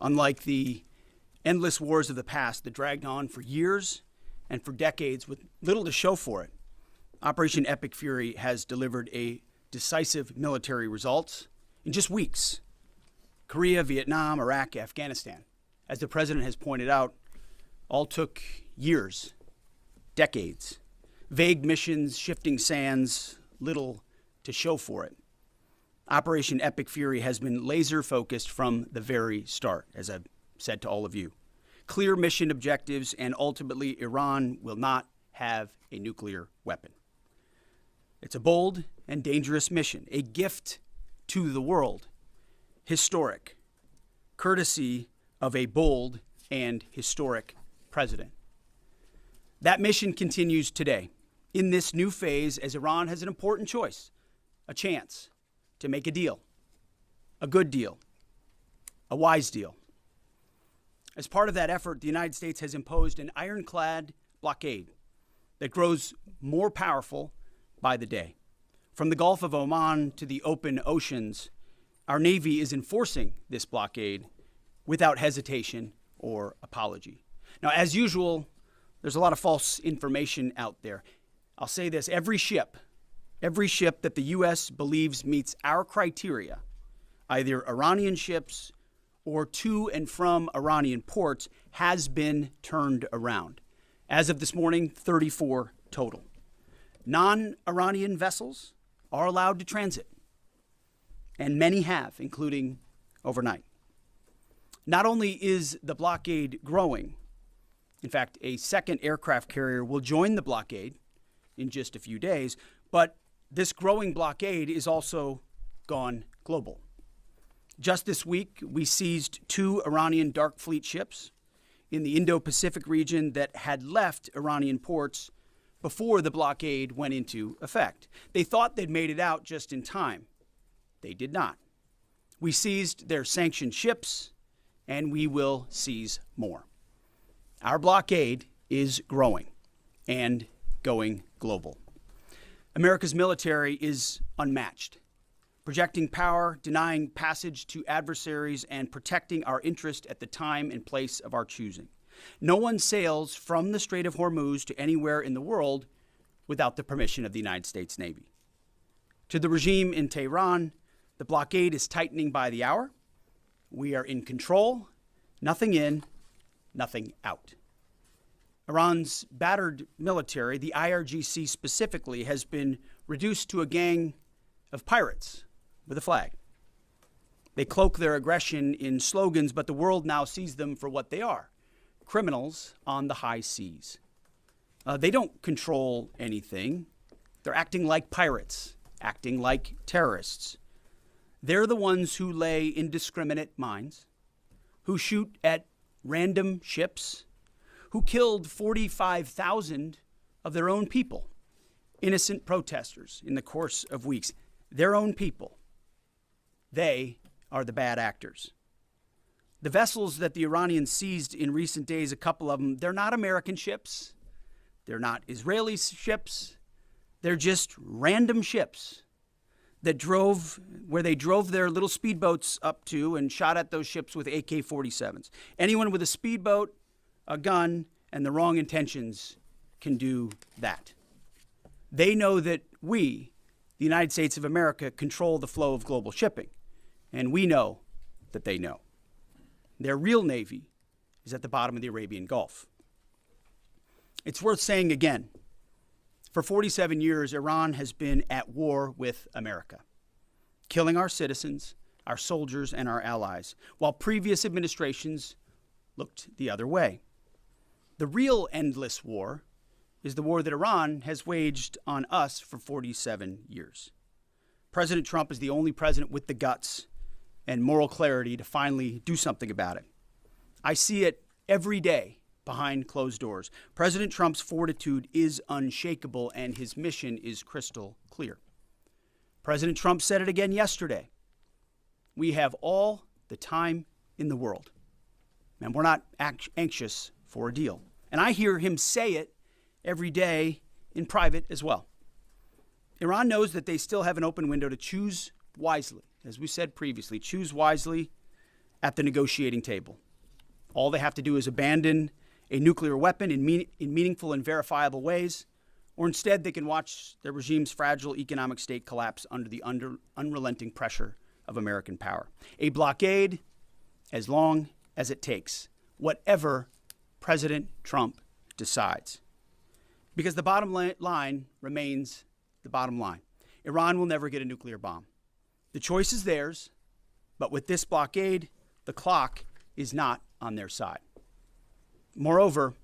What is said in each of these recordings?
Unlike the endless wars of the past that dragged on for years and for decades with little to show for it, Operation Epic Fury has delivered a decisive military results in just weeks. Korea, Vietnam, Iraq, Afghanistan, as the president has pointed out, all took years, decades. Vague missions, shifting sands, little to show for it. Operation Epic Fury has been laser focused from the very start, as I've said to all of you. Clear mission objectives, and ultimately Iran will not have a nuclear weapon. It's a bold and dangerous mission, a gift to the world, historic, courtesy of a bold and historic president. That mission continues today in this new phase as Iran has an important choice, a chance to make a deal, a good deal, a wise deal. As part of that effort, the United States has imposed an ironclad blockade that grows more powerful by the day. From the Gulf of Oman to the open oceans, our Navy is enforcing this blockade without hesitation or apology. Now, as usual, there's a lot of false information out there. I'll say this, every ship that the U.S. believes meets our criteria, either Iranian ships or to and from Iranian ports, has been turned around. As of this morning, 34 total. Non-Iranian vessels are allowed to transit, and many have, including overnight. Not only is the blockade growing, in fact, a second aircraft carrier will join the blockade in just a few days, but this growing blockade is also gone global. Just this week, we seized 2 Iranian dark fleet ships in the Indo-Pacific region that had left Iranian ports before the blockade went into effect. They thought they'd made it out just in time. They did not. We seized their sanctioned ships, and we will seize more. Our blockade is growing and going global. America's military is unmatched, projecting power, denying passage to adversaries, and protecting our interest at the time and place of our choosing. No one sails from the Strait of Hormuz to anywhere in the world without the permission of the United States Navy. To the regime in Tehran, the blockade is tightening by the hour. We are in control, nothing in, nothing out. Iran's battered military, the IRGC specifically, has been reduced to a gang of pirates with a flag. They cloak their aggression in slogans, but the world now sees them for what they are, criminals on the high seas. They don't control anything. They're acting like pirates, acting like terrorists. They're the ones who lay indiscriminate mines, who shoot at random ships, who killed 45,000 of their own people, innocent protesters in the course of weeks. Their own people. They are the bad actors. The vessels that the Iranians seized in recent days, a couple of them, they're not American ships. They're not Israeli ships. They're just random ships that drove where they drove their little speedboats up to and shot at those ships with AK-47s. Anyone with a speedboat, a gun, and the wrong intentions can do that. They know that we, the United States of America, control the flow of global shipping, and we know that they know. Their real navy is at the bottom of the Arabian Gulf. It's worth saying again, for 47 years, Iran has been at war with America, killing our citizens, our soldiers, and our allies, while previous administrations looked the other way. The real endless war is the war that Iran has waged on us for 47 years. President Trump is the only president with the guts and moral clarity to finally do something about it. I see it every day behind closed doors. President Trump's fortitude is unshakable, and his mission is crystal clear. President Trump said it again yesterday. We have all the time in the world, and we're not anxious for a deal. And I hear him say it every day in private as well. Iran knows that they still have an open window to choose wisely. As we said previously, choose wisely at the negotiating table. All they have to do is abandon a nuclear weapon in meaningful and verifiable ways, or instead they can watch their regime's fragile economic state collapse under the unrelenting pressure of American power. A blockade as long as it takes, whatever President Trump decides. Because the bottom line remains the bottom line. Iran will never get a nuclear bomb. The choice is theirs, but with this blockade, the clock is not on their side. Moreover,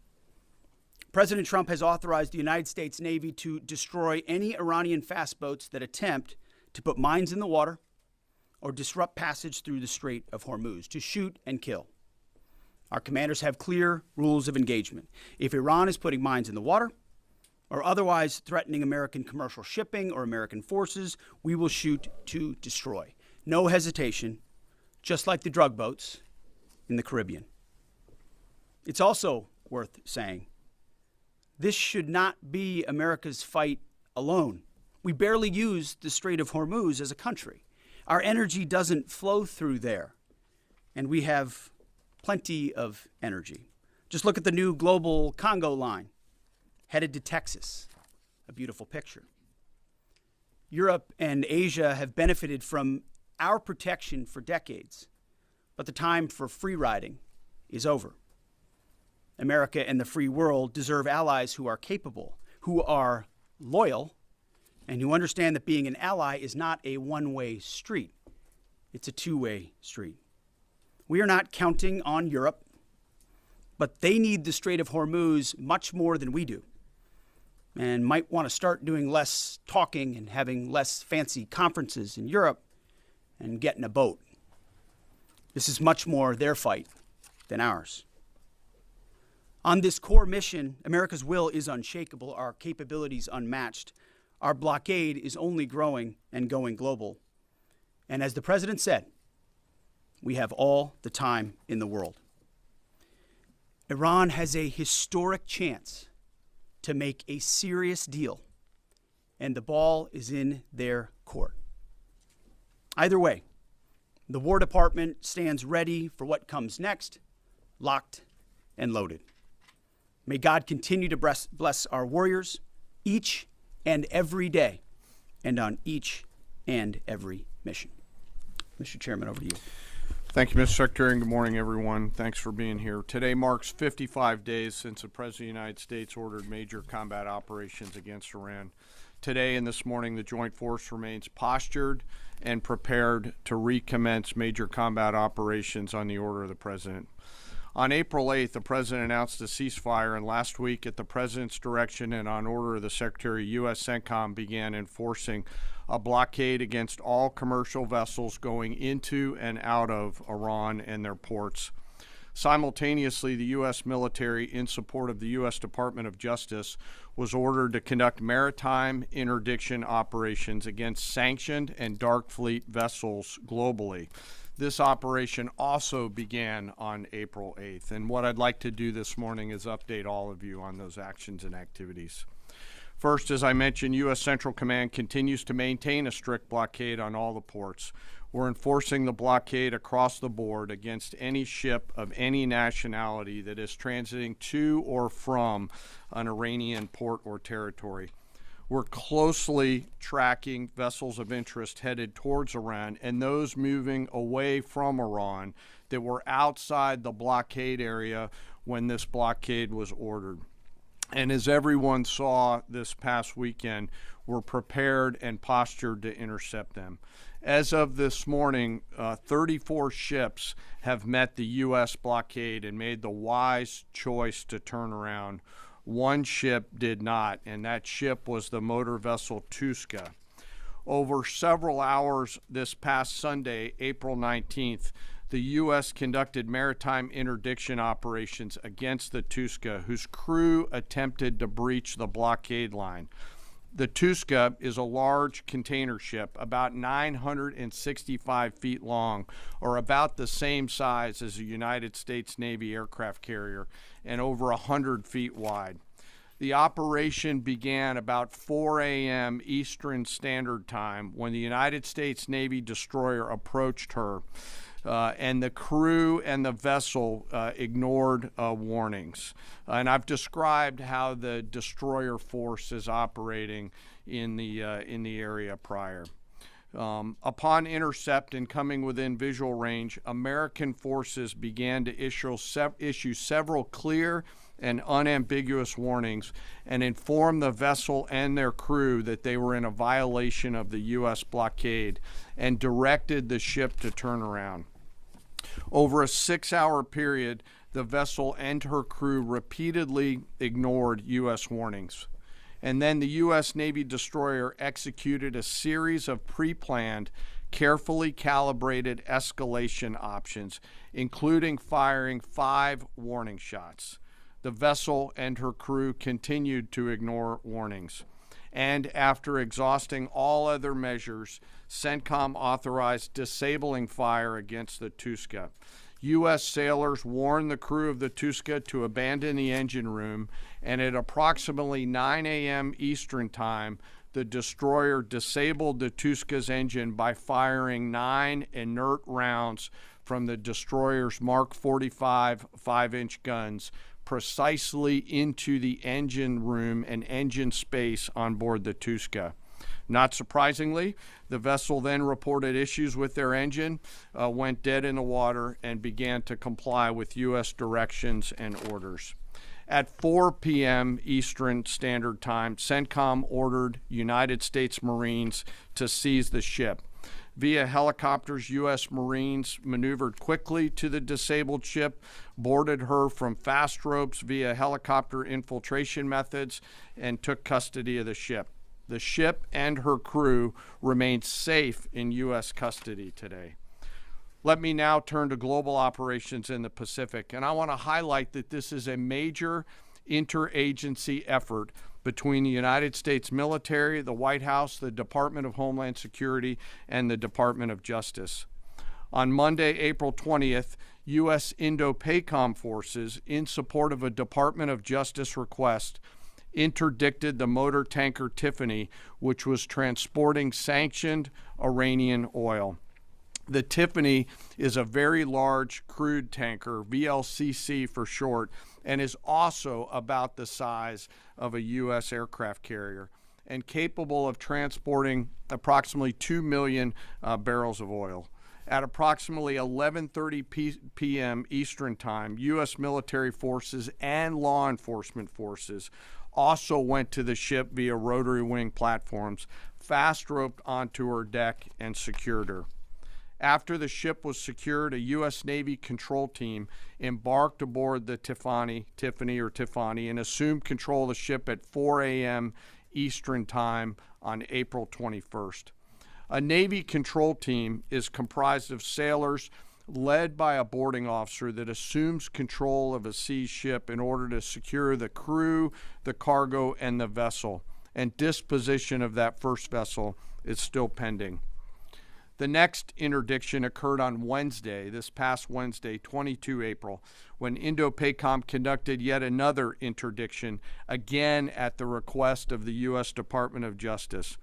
President Trump has authorized the United States Navy to destroy any Iranian fast boats that attempt to put mines in the water or disrupt passage through the Strait of Hormuz, to shoot and kill. Our commanders have clear rules of engagement. If Iran is putting mines in the water or otherwise threatening American commercial shipping or American forces, we will shoot to destroy. No hesitation, just like the drug boats in the Caribbean. It's also worth saying, this should not be America's fight alone. We barely use the Strait of Hormuz as a country. Our energy doesn't flow through there, and we have plenty of energy. Just look at the new global Congo line headed to Texas. A beautiful picture. Europe and Asia have benefited from our protection for decades, but the time for free riding is over. America and the free world deserve allies who are capable, who are loyal, and who understand that being an ally is not a one-way street. It's a two-way street. We are not counting on Europe, but they need the Strait of Hormuz much more than we do, and might want to start doing less talking and having less fancy conferences in Europe and get in a boat. This is much more their fight than ours. On this core mission, America's will is unshakable, our capabilities unmatched. Our blockade is only growing and going global. And as the president said, we have all the time in the world. Iran has a historic chance to make a serious deal, and the ball is in their court. Either way, the War Department stands ready for what comes next, locked and loaded. May God continue to bless our warriors each and every day and on each and every mission. Mr. Chairman, over to you. Thank you, Mr. Secretary, and good morning, everyone. Thanks for being here. Today marks 55 days since the President of the United States ordered major combat operations against Iran. Today and this morning, the Joint Force remains postured and prepared to recommence major combat operations on the order of the President. On April 8th, the President announced a ceasefire, and last week, at the President's direction and on order of the Secretary, U.S. CENTCOM began enforcing a blockade against all commercial vessels going into and out of Iran and their ports. Simultaneously, the U.S. military, in support of the U.S. Department of Justice, was ordered to conduct maritime interdiction operations against sanctioned and dark fleet vessels globally. This operation also began on April 8th, and what I'd like to do this morning is update all of you on those actions and activities. First, as I mentioned, U.S. Central Command continues to maintain a strict blockade on all the ports. We're enforcing the blockade across the board against any ship of any nationality that is transiting to or from an Iranian port or territory. We're closely tracking vessels of interest headed towards Iran and those moving away from Iran that were outside the blockade area when this blockade was ordered. And as everyone saw this past weekend, we're prepared and postured to intercept them. As of this morning, 34 ships have met the U.S. blockade and made the wise choice to turn around. One ship did not, and that ship was the motor vessel Tuska. Over several hours this past Sunday, April 19th, the U.S. conducted maritime interdiction operations against the Tuska, whose crew attempted to breach the blockade line. The Tuska is a large container ship, about 965 feet long, or about the same size as a United States Navy aircraft carrier, and over 100 feet wide. The operation began about 4 a.m. Eastern Standard Time when the United States Navy destroyer approached her. and the crew and the vessel ignored warnings. And I've described how the destroyer force is operating in the area prior. Upon intercept and coming within visual range, American forces began to issue several clear and unambiguous warnings and inform the vessel and their crew that they were in a violation of the U.S. blockade and directed the ship to turn around. Over a 6-hour period, the vessel and her crew repeatedly ignored U.S. warnings. And then the U.S. Navy destroyer executed a series of pre-planned, carefully calibrated escalation options, including firing 5 warning shots. The vessel and her crew continued to ignore warnings. And after exhausting all other measures, CENTCOM authorized disabling fire against the Tuska. U.S. sailors warned the crew of the Tuska to abandon the engine room, and at approximately 9 a.m. Eastern Time, the destroyer disabled the Tuska's engine by firing 9 inert rounds from the destroyer's Mark 45 5-inch guns precisely into the engine room and engine space on board the Tuska. Not surprisingly, the vessel then reported issues with their engine, went dead in the water, and began to comply with U.S. directions and orders. At 4 p.m. Eastern Standard Time, CENTCOM ordered United States Marines to seize the ship. Via helicopters, U.S. Marines maneuvered quickly to the disabled ship, boarded her from fast ropes via helicopter infiltration methods, and took custody of the ship. The ship and her crew remain safe in U.S. custody today. Let me now turn to global operations in the Pacific, and I want to highlight that this is a major interagency effort between the United States military, the White House, the Department of Homeland Security, and the Department of Justice. On Monday, April 20th, U.S. Indo-PACOM forces, in support of a Department of Justice request, interdicted the motor tanker Tiffany, which was transporting sanctioned Iranian oil. The Tiffany is a very large crude tanker, VLCC for short, and is also about the size of a U.S. aircraft carrier and capable of transporting approximately 2 million barrels of oil. At approximately 11:30 p.m. Eastern Time, U.S. military forces and law enforcement forces also went to the ship via rotary wing platforms, fast roped onto her deck, and secured her. After the ship was secured, a U.S. Navy control team embarked aboard the Tiffany, and assumed control of the ship at 4 a.m. Eastern Time on April 21st. A Navy control team is comprised of sailors led by a boarding officer that assumes control of a seized ship in order to secure the crew, the cargo, and the vessel. And disposition of that first vessel is still pending. The next interdiction occurred on Wednesday, this past Wednesday, 22 April, when Indo-PACOM conducted yet another interdiction, again at the request of the U.S. Department of Justice.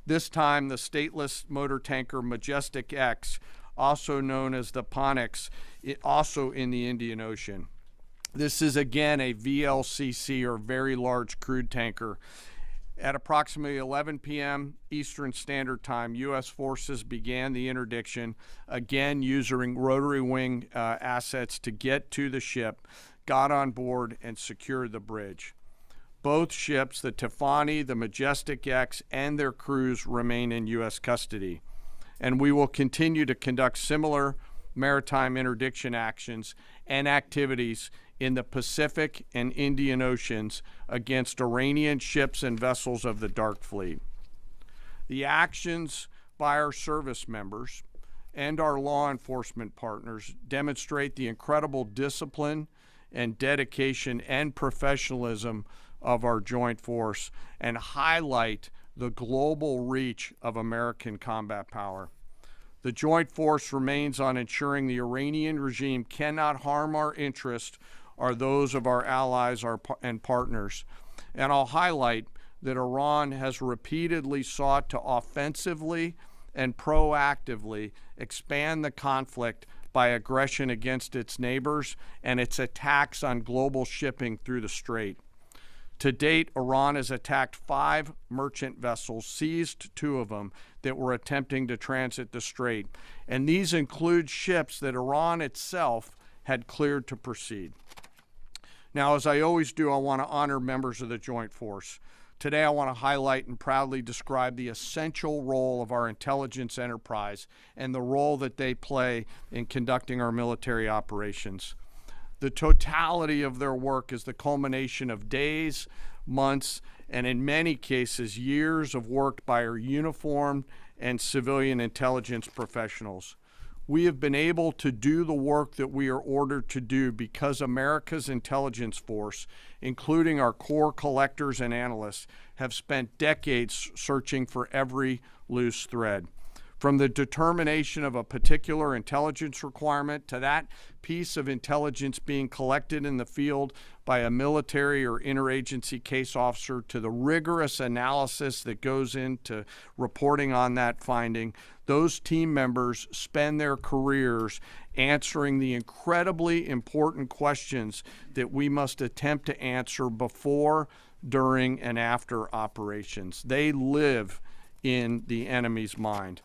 This time, the stateless motor tanker Majestic X, also known as the Ponix, also in the Indian Ocean. This is again a VLCC, or very large crude tanker. At approximately 11 p.m. Eastern Standard Time, U.S. forces began the interdiction, again using rotary wing assets to get to the ship, got on board, and secured the bridge. Both ships, the Tiffany, the Majestic X, and their crews remain in U.S. custody. And we will continue to conduct similar maritime interdiction actions and activities in the Pacific and Indian Oceans against Iranian ships and vessels of the Dark Fleet. The actions by our service members and our law enforcement partners demonstrate the incredible discipline and dedication and professionalism of our joint force and highlight the global reach of American combat power. The joint force remains on ensuring the Iranian regime cannot harm our interests or those of our allies and partners. And I'll highlight that Iran has repeatedly sought to offensively and proactively expand the conflict by aggression against its neighbors and its attacks on global shipping through the Strait. To date, Iran has attacked 5 merchant vessels, seized 2 of them that were attempting to transit the Strait, and these include ships that Iran itself had cleared to proceed. Now, as I always do, I want to honor members of the Joint Force. Today, I want to highlight and proudly describe the essential role of our intelligence enterprise and the role that they play in conducting our military operations. The totality of their work is the culmination of days, months, and in many cases, years of work by our uniformed and civilian intelligence professionals. We have been able to do the work that we are ordered to do because America's intelligence force, including our core collectors and analysts, have spent decades searching for every loose thread. From the determination of a particular intelligence requirement to that piece of intelligence being collected in the field by a military or interagency case officer to the rigorous analysis that goes into reporting on that finding, those team members spend their careers answering the incredibly important questions that we must attempt to answer before, during, and after operations. They live in the enemy's mind.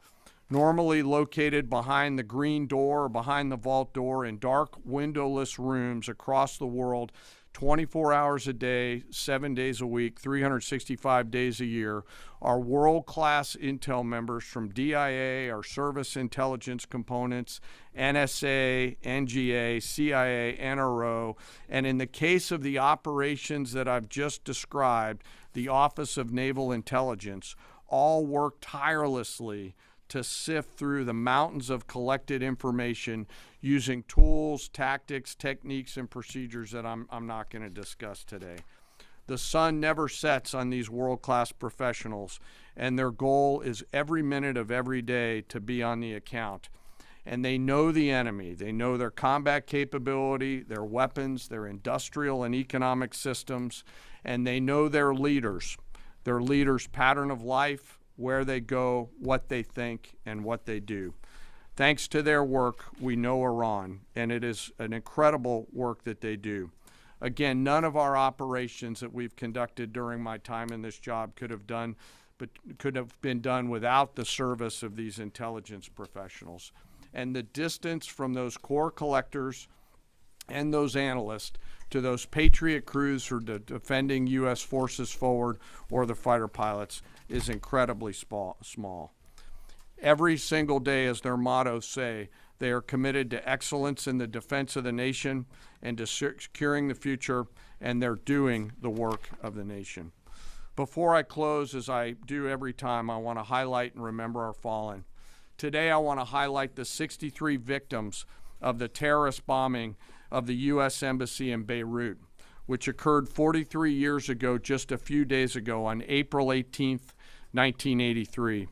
Normally located behind the green door or behind the vault door in dark, windowless rooms across the world, 24 hours a day, 7 days a week, 365 days a year, are world-class intel members from DIA, our service intelligence components, NSA, NGA, CIA, NRO, and in the case of the operations that I've just described, the Office of Naval Intelligence, all work tirelessly to sift through the mountains of collected information using tools, tactics, techniques, and procedures that I'm not going to discuss today. The sun never sets on these world-class professionals, and their goal is every minute of every day to be on the account. And they know the enemy. They know their combat capability, their weapons, their industrial and economic systems, and they know their leaders' pattern of life, where they go, what they think, and what they do. Thanks to their work, we know Iran, and it is an incredible work that they do. Again, none of our operations that we've conducted during my time in this job could have been done without the service of these intelligence professionals. And the distance from those core collectors and those analysts to those Patriot crews who are defending U.S. forces forward or the fighter pilots is incredibly small. Every single day, as their mottos say, they are committed to excellence in the defense of the nation and to securing the future, and they're doing the work of the nation. Before I close, as I do every time, I want to highlight and remember our fallen. Today, I want to highlight the 63 victims of the terrorist bombing of the U.S. Embassy in Beirut, which occurred 43 years ago, just a few days ago, on April 18th, 1983.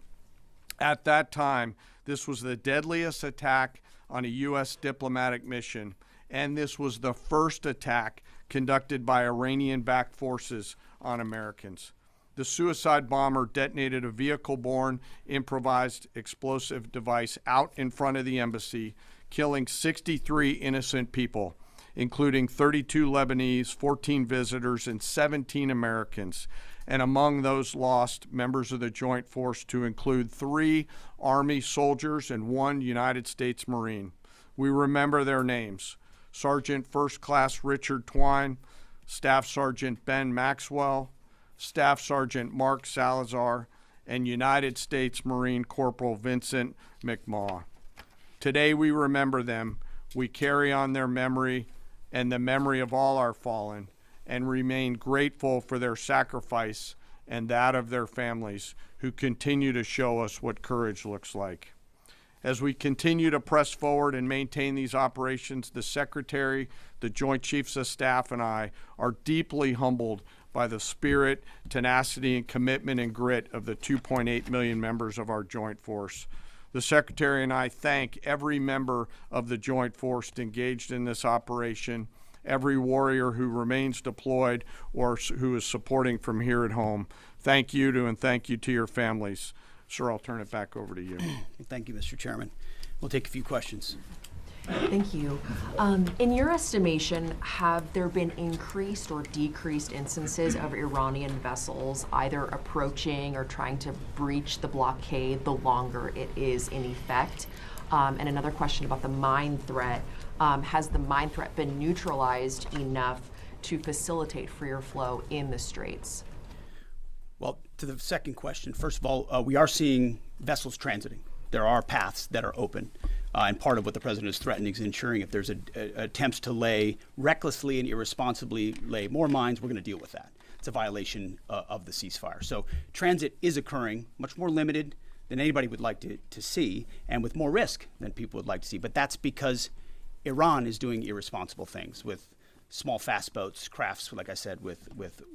At that time, this was the deadliest attack on a U.S. diplomatic mission, and this was the first attack conducted by Iranian-backed forces on Americans. The suicide bomber detonated a vehicle-borne improvised explosive device out in front of the embassy, killing 63 innocent people, including 32 Lebanese, 14 visitors, and 17 Americans. And among those lost, members of the Joint Force to include 3 Army soldiers and 1 United States Marine. We remember their names: Sergeant First Class Richard Twine, Staff Sergeant Ben Maxwell, Staff Sergeant Mark Salazar, and United States Marine Corporal Vincent McMaw. Today we remember them. We carry on their memory and the memory of all our fallen, and remain grateful for their sacrifice and that of their families, who continue to show us what courage looks like. As we continue to press forward and maintain these operations, the Secretary, the Joint Chiefs of Staff, and I are deeply humbled by the spirit, tenacity, and commitment and grit of the 2.8 million members of our Joint Force. The Secretary and I thank every member of the Joint Force engaged in this operation, every warrior who remains deployed or who is supporting from here at home. Thank you to, and thank you to your families. Sir, I'll turn it back over to you. Thank you, Mr. Chairman. We'll take a few questions. Thank you. In your estimation, have there been increased or decreased instances of Iranian vessels either approaching or trying to breach the blockade the longer it is in effect? And another question about the mine threat. Has the mine threat been neutralized enough to facilitate freer flow in the straits? Well, to the second question, first of all, we are seeing vessels transiting. There are paths that are open. And part of what the president is threatening is ensuring if there's attempts to recklessly and irresponsibly lay more mines, we're going to deal with that. It's a violation of the ceasefire. So transit is occurring, much more limited than anybody would like to see, and with more risk than people would like to see. But that's because Iran is doing irresponsible things with small fast boats, crafts, like I said, with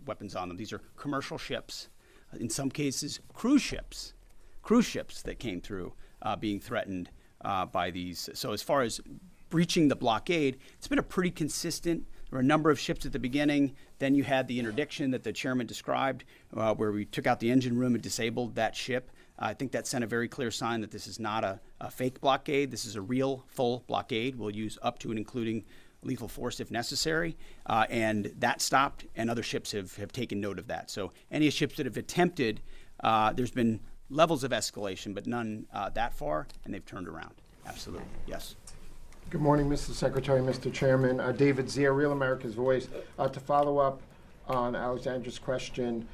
weapons on them. These are commercial ships, in some cases cruise ships that came through being threatened by these. So as far as breaching the blockade, it's been a pretty consistent. There were a number of ships at the beginning. Then you had the interdiction that the chairman described, where we took out the engine room and disabled that ship. I think that sent a very clear sign that this is not a fake blockade. This is a real, full blockade. We'll use up to and including lethal force if necessary. And that stopped, and other ships have taken note of that. So any ships that have attempted, there's been levels of escalation, but none that far, and they've turned around. Absolutely. Yes. Good morning, Mr. Secretary, Mr. Chairman. David Zier, Real America's Voice. To follow up on Alexandra's question,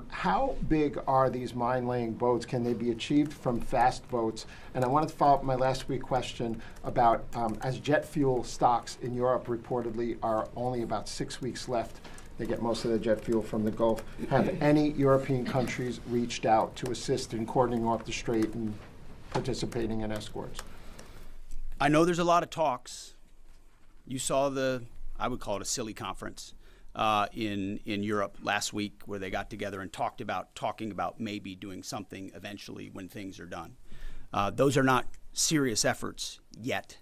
how big are these mine-laying boats? Can they be achieved from fast boats? And I wanted to follow up my last week question about as jet fuel stocks in Europe reportedly are only about 6 weeks left. They get most of the jet fuel from the Gulf. Have any European countries reached out to assist in cordoning off the strait and participating in escorts? I know there's a lot of talks. You saw I would call it a silly conference in Europe last week, where they got together and talking about maybe doing something eventually when things are done. Those are not serious efforts yet.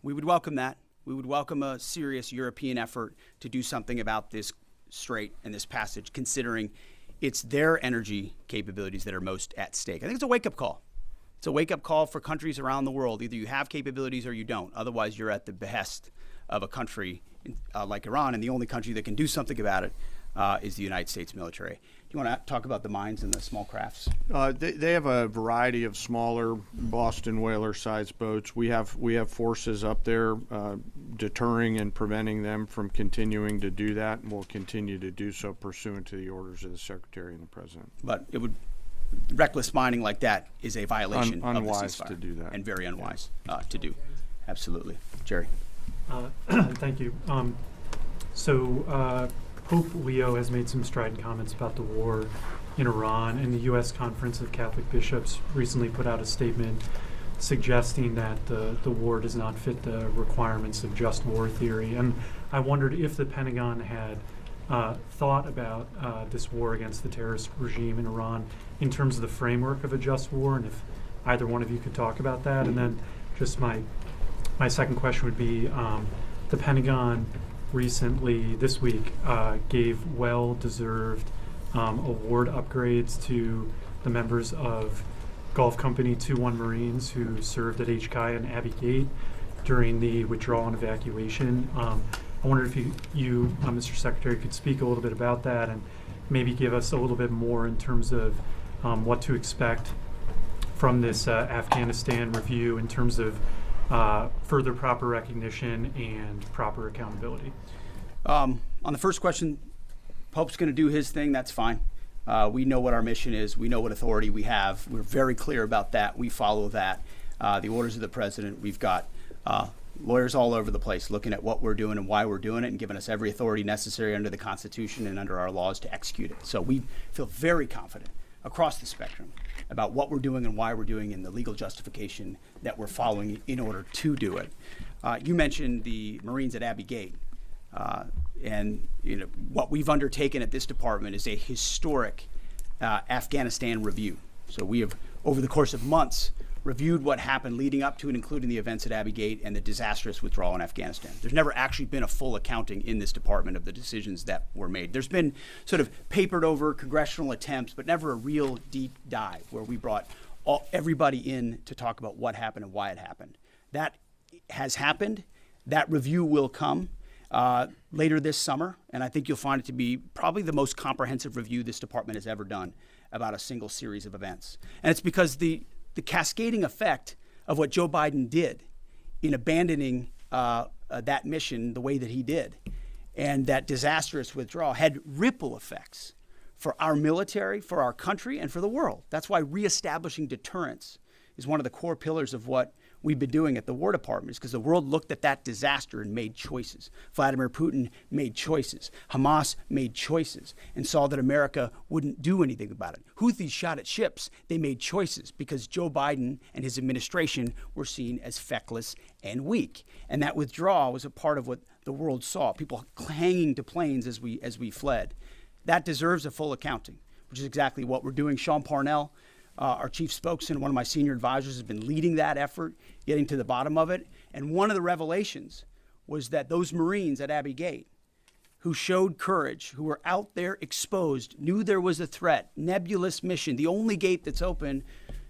We would welcome that. We would welcome a serious European effort to do something about this strait and this passage, considering it's their energy capabilities that are most at stake. I think it's a wake-up call. It's a wake-up call for countries around the world. Either you have capabilities or you don't. Otherwise, you're at the behest of a country like Iran, and the only country that can do something about it is the United States military. Do you want to talk about the mines and the small crafts? They have a variety of smaller Boston whaler-sized boats. We have forces up there deterring and preventing them from continuing to do that, and we'll continue to do so pursuant to the orders of the Secretary and the President. But reckless mining like that is a violation of the unwise ceasefire, to do that, and very unwise to do. Absolutely, Jerry. Thank you. Pope Leo has made some strident comments about the war in Iran, and the U.S. Conference of Catholic Bishops recently put out a statement suggesting that the war does not fit the requirements of just war theory. And I wondered if the Pentagon had thought about this war against the terrorist regime in Iran in terms of the framework of a just war, and if either one of you could talk about that. And then just my second question would be, the Pentagon recently, this week, gave well-deserved award upgrades to the members of Gulf Company 2-1 Marines who served at HKI and Abbey Gate during the withdrawal and evacuation. I wonder if you Mr. Secretary, could speak a little bit about that and maybe give us a little bit more in terms of what to expect from this Afghanistan review in terms of further proper recognition and proper accountability. On the first question, Pope's going to do his thing. That's fine. We know what our mission is. We know what authority we have. We're very clear about that. We follow that. The orders of the president. We've got lawyers all over the place looking at what we're doing and why we're doing it, and giving us every authority necessary under the Constitution and under our laws to execute it. So we feel very confident across the spectrum about what we're doing and why we're doing, and the legal justification that we're following in order to do it. You mentioned the Marines at Abbey Gate. And what we've undertaken at this department is a historic Afghanistan review. So we have, over the course of months, reviewed what happened leading up to and including the events at Abbey Gate and the disastrous withdrawal in Afghanistan. There's never actually been a full accounting in this department of the decisions that were made. There's been sort of papered over congressional attempts, but never a real deep dive where we brought everybody in to talk about what happened and why it happened. That has happened. That review will come later this summer, and I think you'll find it to be probably the most comprehensive review this department has ever done about a single series of events. And it's because the cascading effect of what Joe Biden did in abandoning that mission the way that he did, and that disastrous withdrawal had ripple effects for our military, for our country, and for the world. That's why reestablishing deterrence is one of the core pillars of what we've been doing at the War Department, is because the world looked at that disaster and made choices. Vladimir Putin made choices. Hamas made choices and saw that America wouldn't do anything about it. Houthis shot at ships. They made choices because Joe Biden and his administration were seen as feckless and weak. And that withdrawal was a part of what the world saw, people hanging to planes as we fled. That deserves a full accounting, which is exactly what we're doing. Sean Parnell, our chief spokesman, one of my senior advisors, has been leading that effort, getting to the bottom of it. And one of the revelations was that those Marines at Abbey Gate who showed courage, who were out there exposed, knew there was a threat, nebulous mission, the only gate that's open,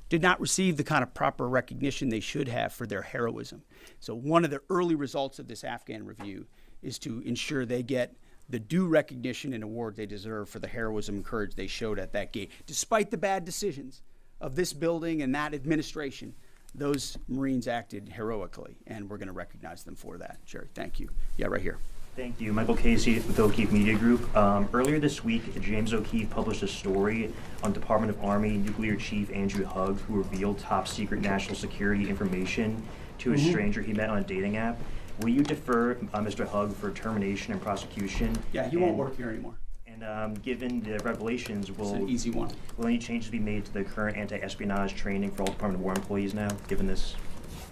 did not receive the kind of proper recognition they should have for their heroism. So one of the early results of this Afghan review is to ensure they get the due recognition and award they deserve for the heroism and courage they showed at that gate. Despite the bad decisions of this building and that administration, those Marines acted heroically, and we're going to recognize them for that. Jerry, thank you. Yeah, right here. Thank you. Michael Casey with O'Keefe Media Group. Earlier this week, James O'Keefe published a story on Department of Army Nuclear Chief Andrew Hugg, who revealed top secret national security information to a stranger he met on a dating app. Will you defer Mr. Hugg for termination and prosecution? Yeah, he won't work here anymore. And given the revelations, It's an easy one. will any changes be made to the current anti-espionage training for all Department of War employees now, given this?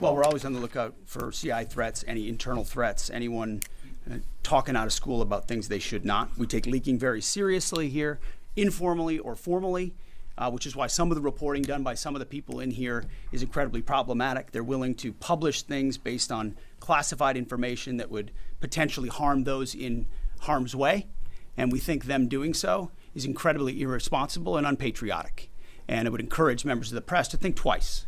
Well, we're always on the lookout for CI threats, any internal threats, anyone talking out of school about things they should not. We take leaking very seriously here, informally or formally, which is why some of the reporting done by some of the people in here is incredibly problematic. They're willing to publish things based on classified information that would potentially harm those in harm's way. And we think them doing so is incredibly irresponsible and unpatriotic. And it would encourage members of the press to think twice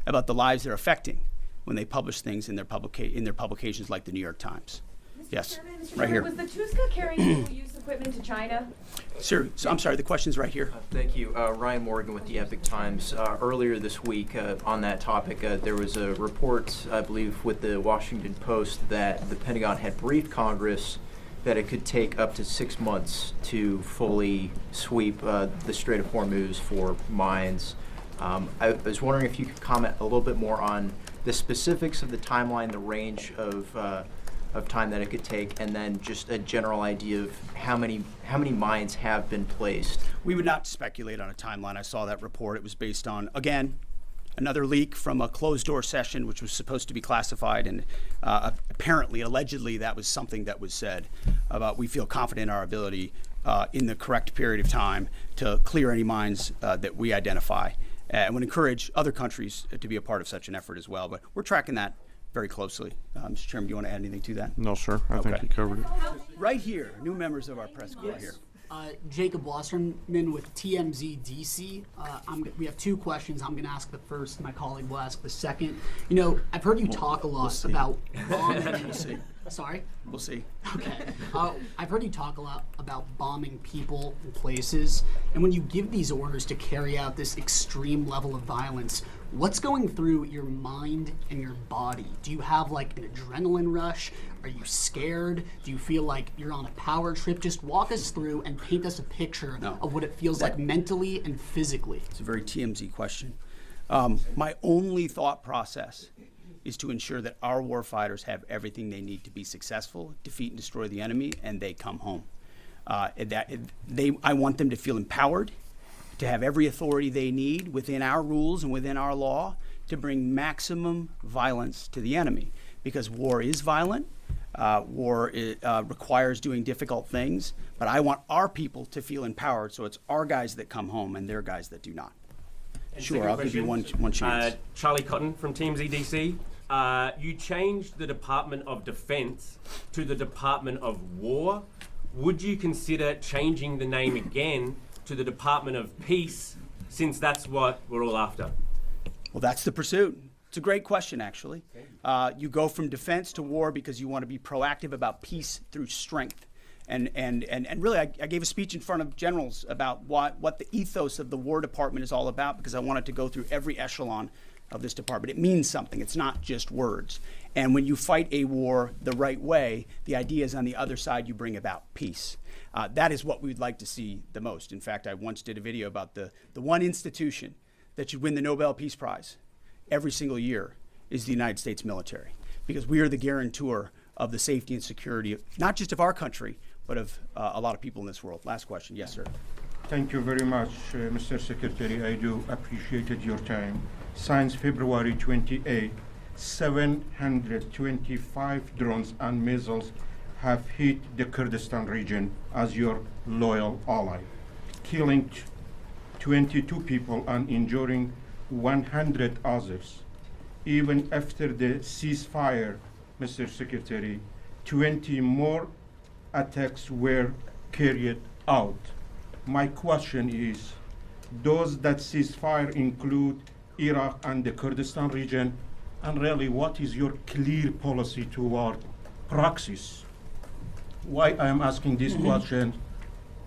about the lives they're affecting when they publish things in their publications like the New York Times. Yes, Chairman, Mr. right Chairman, here. Was the Tuska carrying single-use equipment to China? Sir, so I'm sorry, the question's right here. Thank you. Ryan Morgan with the Epic Times. Earlier this week on that topic, there was a report, I believe, with the Washington Post that the Pentagon had briefed Congress that it could take up to 6 months to fully sweep the Strait of Hormuz for mines. I was wondering if you could comment a little bit more on the specifics of the timeline, the range of time that it could take, and then just a general idea of how many mines have been placed. We would not speculate on a timeline. I saw that report. It was based on, again, another leak from a closed-door session, which was supposed to be classified, and apparently, allegedly, that was something that was said about we feel confident in our ability in the correct period of time to clear any mines that we identify, and would encourage other countries to be a part of such an effort as well. But we're tracking that very closely. Mr. Chairman, do you want to add anything to that? No, sir. I think Okay. you covered it. Right here, new members of our press corps here. Jacob Wasserman with TMZ DC. We have two questions. I'm going to ask the first. My colleague will ask the second. You know, I've heard you talk a lot about bombing. We'll see. Sorry? We'll see. Okay. I've heard you talk a lot about bombing people and places. And when you give these orders to carry out this extreme level of violence, what's going through your mind and your body? Do you have like an adrenaline rush? Are you scared? Do you feel like you're on a power trip? Just walk us through and paint us a picture of what it feels like mentally and physically. It's a very TMZ question. My only thought process is to ensure that our warfighters have everything they need to be successful, defeat and destroy the enemy, and they come home. I want them to feel empowered, to have every authority they need within our rules and within our law to bring maximum violence to the enemy. Because war is violent, war requires doing difficult things, but I want our people to feel empowered, so it's our guys that come home and their guys that do not. And Sure, I'll give you one chance. Charlie Cotton from Team ZDC. You changed the Department of Defense to the Department of War. Would you consider changing the name again to the Department of Peace, since that's what we're all after? Well, that's the pursuit. It's a great question, actually. You go from defense to war because you want to be proactive about peace through strength. And really, I gave a speech in front of generals about what the ethos of the War Department is all about, because I wanted to go through every echelon of this department. It means something. It's not just words. And when you fight a war the right way, the idea is on the other side you bring about peace. That is what we'd like to see the most. In fact, I once did a video about the one institution that should win the Nobel Peace Prize every single year is the United States military, because we are the guarantor of the safety and security, not just of our country, but of a lot of people in this world. Last question. Yes, sir. Thank you very much, Mr. Secretary. I do appreciate your time. Since February 28, 725 drones and missiles have hit the Kurdistan region as your loyal ally, killing 22 people and injuring 100 others. Even after the ceasefire, Mr. Secretary, 20 more attacks were carried out. My question is, does that ceasefire include Iraq and the Kurdistan region? And really, what is your clear policy toward proxies? Why I am asking this question,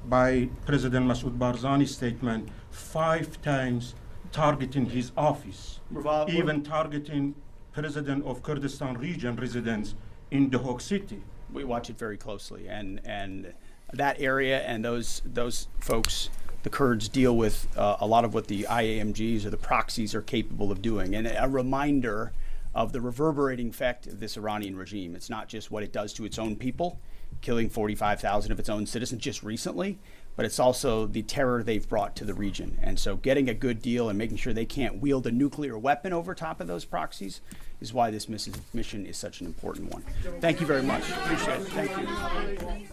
by President Masoud Barzani's statement, 5 times targeting his office, even targeting President of Kurdistan region residents in the Hague City. We watch it very closely, and that area and those folks, the Kurds, deal with a lot of what the IAMGs or the proxies are capable of doing, and a reminder of the reverberating effect of this Iranian regime. It's not just what it does to its own people, killing 45,000 of its own citizens just recently, but it's also the terror they've brought to the region. And so getting a good deal and making sure they can't wield a nuclear weapon over top of those proxies is why this mission is such an important one. Thank you very much. Appreciate it. Thank you.